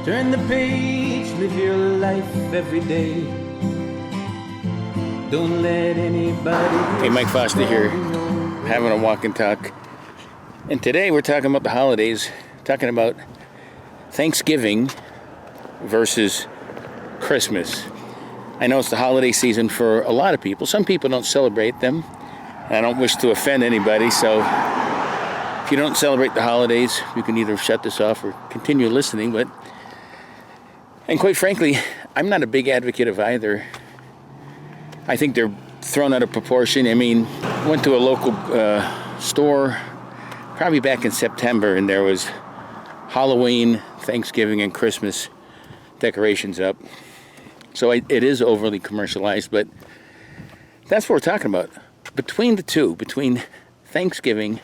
Turn the page, live your life every day. Don't let anybody. Hey, Mike Foster here, having a walk and talk. And today we're talking about the holidays, talking about Thanksgiving versus Christmas. I know it's the holiday season for a lot of people. Some people don't celebrate them. I don't wish to offend anybody, so if you don't celebrate the holidays, you can either shut this off or continue listening. And quite frankly, I'm not a big advocate of either. I think they're thrown out of proportion. I mean, went to a local store probably back in September, and there was Halloween, Thanksgiving, and Christmas decorations up. So it is overly commercialized, but that's what we're talking about. Between the two, between Thanksgiving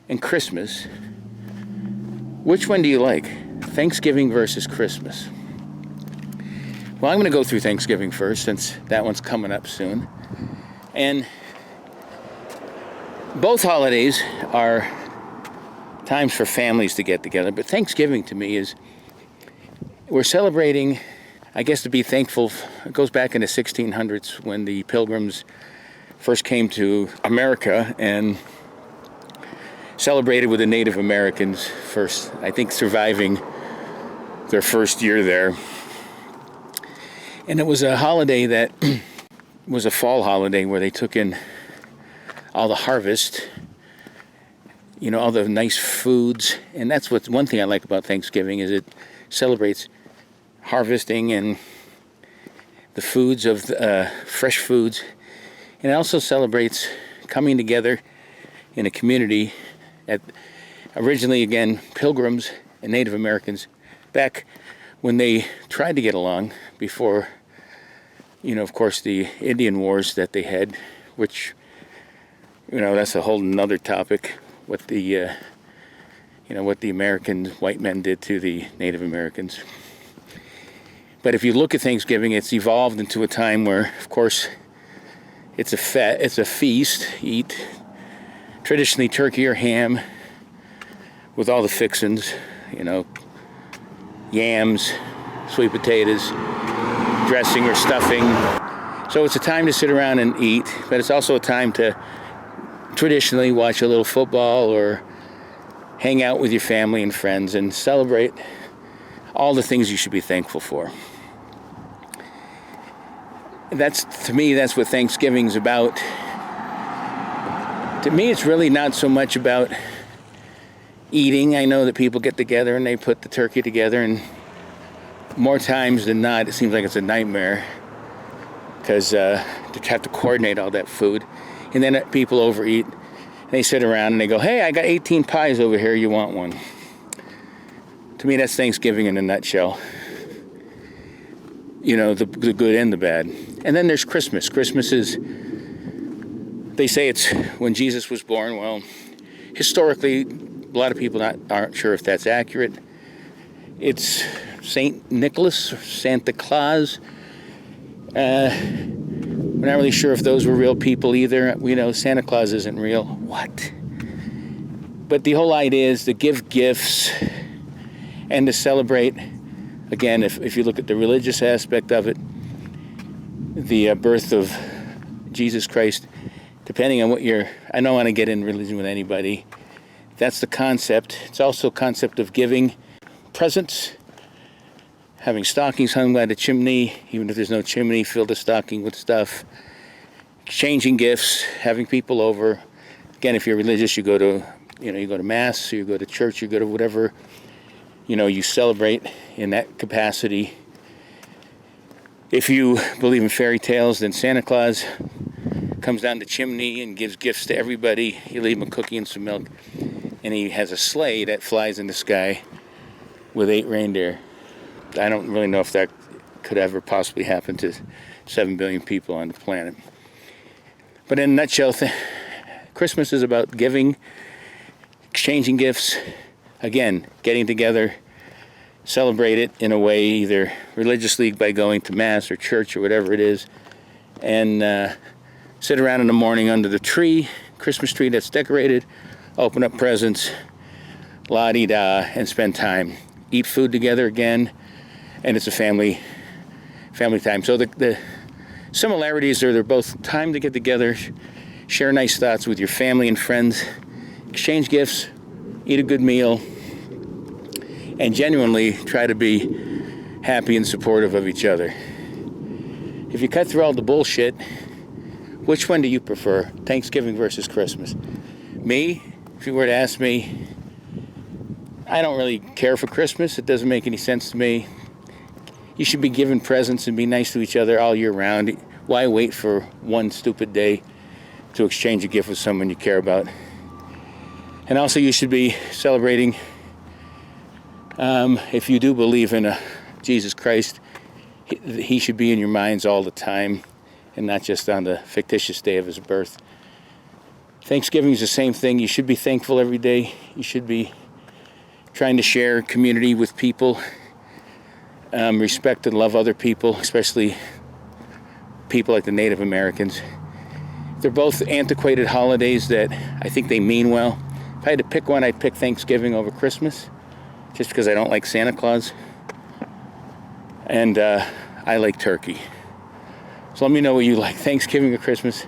and Christmas, which one do you like? Thanksgiving versus Christmas? Well, I'm going to go through Thanksgiving first, since that one's coming up soon. And both holidays are times for families to get together, but Thanksgiving to me is, we're celebrating, I guess, to be thankful. It goes back in the 1600s when the Pilgrims first came to America and celebrated with the Native Americans first, I think, surviving their first year there. And it was a holiday that was a fall holiday where they took in all the harvest, you know, all the nice foods. And that's what's one thing I like about Thanksgiving, is it celebrates harvesting and the foods of fresh foods. And it also celebrates coming together in a community at, originally, again, Pilgrims and Native Americans, back when they tried to get along before, you know, of course, the Indian Wars that they had, which, you know, that's a whole nother topic, what the, you know, what the American white men did to the Native Americans. But if you look at Thanksgiving, it's evolved into a time where, of course, it's a feast. You eat traditionally turkey or ham with all the fixings, you know, yams, sweet potatoes, dressing or stuffing. So it's a time to sit around and eat, but it's also a time to traditionally watch a little football or hang out with your family and friends and celebrate all the things you should be thankful for. To me, that's what Thanksgiving's about. To me, it's really not so much about eating. I know that people get together and they put the turkey together, and more times than not, it seems like it's a nightmare because to have to coordinate all that food. And then people overeat, and they sit around and they go, "Hey, I got 18 pies over here, you want one?" To me, that's Thanksgiving in a nutshell. You know, the good and the bad. And then there's Christmas. Christmas is, they say it's when Jesus was born. Well, historically, a lot of people aren't sure if that's accurate. It's St. Nicholas, or Santa Claus. We're not really sure if those were real people either. We know Santa Claus isn't real. What? But the whole idea is to give gifts and to celebrate. Again, if you look at the religious aspect of it, the birth of Jesus Christ, depending on what I don't want to get in religion with anybody. That's the concept. It's also a concept of giving presents, having stockings hung by the chimney, even if there's no chimney, fill the stocking with stuff, exchanging gifts, having people over. Again, if you're religious, you go to mass, you go to church, you go to whatever, you know, you celebrate in that capacity. If you believe in fairy tales, then Santa Claus comes down the chimney and gives gifts to everybody. You leave him a cookie and some milk, and he has a sleigh that flies in the sky with 8 reindeer. I don't really know if that could ever possibly happen to 7 billion people on the planet. But in a nutshell, Christmas is about giving, exchanging gifts, again, getting together, celebrate it in a way, either religiously by going to mass or church or whatever it is, and sit around in the morning under the tree, Christmas tree that's decorated, open up presents, la-di-da, and spend time eat food together again, and it's a family time. So the similarities are they're both time to get together, share nice thoughts with your family and friends, exchange gifts, eat a good meal, and genuinely try to be happy and supportive of each other. If you cut through all the bullshit, which one do you prefer, Thanksgiving versus Christmas? Me, if you were to ask me, I don't really care for Christmas. It doesn't make any sense to me. You should be giving presents and be nice to each other all year round. Why wait for one stupid day to exchange a gift with someone you care about? And also you should be celebrating, if you do believe in Jesus Christ, he should be in your minds all the time and not just on the fictitious day of his birth. Thanksgiving is the same thing. You should be thankful every day. You should be trying to share community with people, respect and love other people, especially people like the Native Americans. They're both antiquated holidays that I think they mean well. If I had to pick one, I'd pick Thanksgiving over Christmas, just because I don't like Santa Claus. And I like turkey. So let me know what you like, Thanksgiving or Christmas.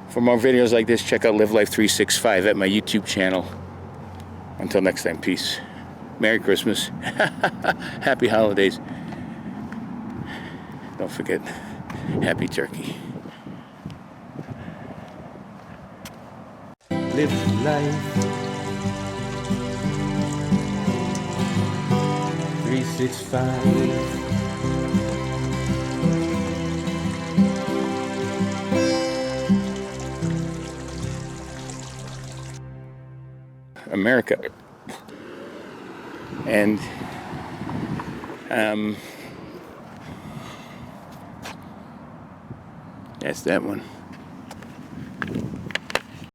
For more videos like this, check out Live Life 365 at my YouTube channel. Until next time, peace. Merry Christmas. Happy holidays. Don't forget, happy turkey. Live life 365. America. And that's that one.